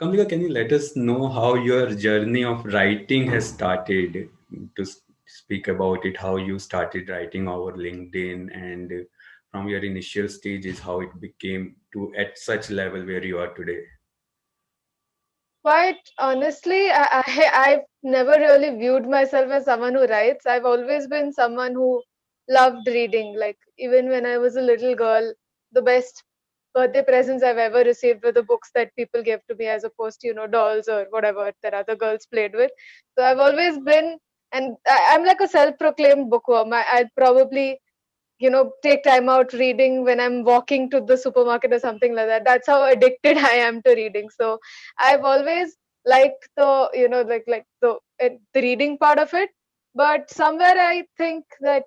Kamlika, can you let us know how your journey of writing has started? To speak about it, how you started writing over LinkedIn, and from your initial stages, how it became to at such level where you are today. Quite honestly, I've never really viewed myself as someone who writes. I've always been someone who loved reading. Like, even when I was a little girl, the best birthday presents I've ever received were the books that people gave to me as opposed to, dolls or whatever that other girls played with. So I've always been, and I'm like a self proclaimed bookworm. I'd probably take time out reading when I'm walking to the supermarket or something like that. That's how addicted I am to reading. So I've always liked the the reading part of it. But somewhere I think that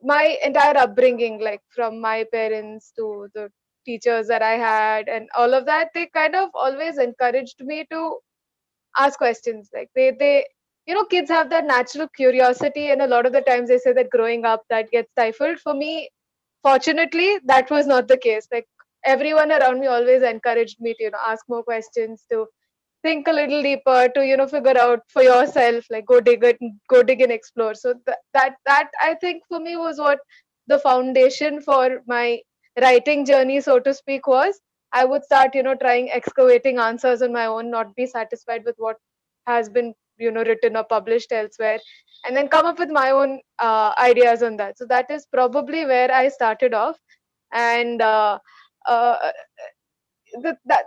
my entire upbringing, like from my parents to the teachers that I had and all of that, they kind of always encouraged me to ask questions. Like they kids have that natural curiosity, and a lot of the times they say that growing up that gets stifled. For me, fortunately, that was not the case. Like everyone around me always encouraged me to ask more questions, to think a little deeper, to figure out for yourself, like go dig and explore. So that I think for me was what the foundation for my writing journey, so to speak, was. I would start trying excavating answers on my own, not be satisfied with what has been written or published elsewhere, and then come up with my own ideas on that. So that is probably where I started off. And uh,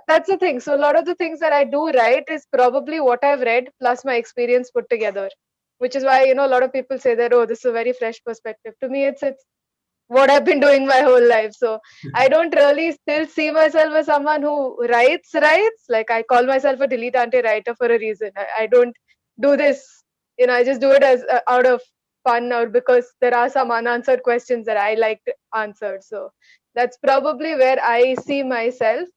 that's the thing. So a lot of the things that I do write is probably what I've read plus my experience put together, which is why a lot of people say that, oh, this is a very fresh perspective. To me, it's what I've been doing my whole life. So I don't really still see myself as someone who writes. Like I call myself a dilettante writer for a reason. I don't do this, I just do it as out of fun, or because there are some unanswered questions that I like answered. So that's probably where I see myself,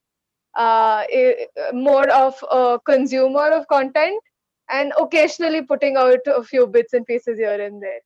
more of a consumer of content and occasionally putting out a few bits and pieces here and there.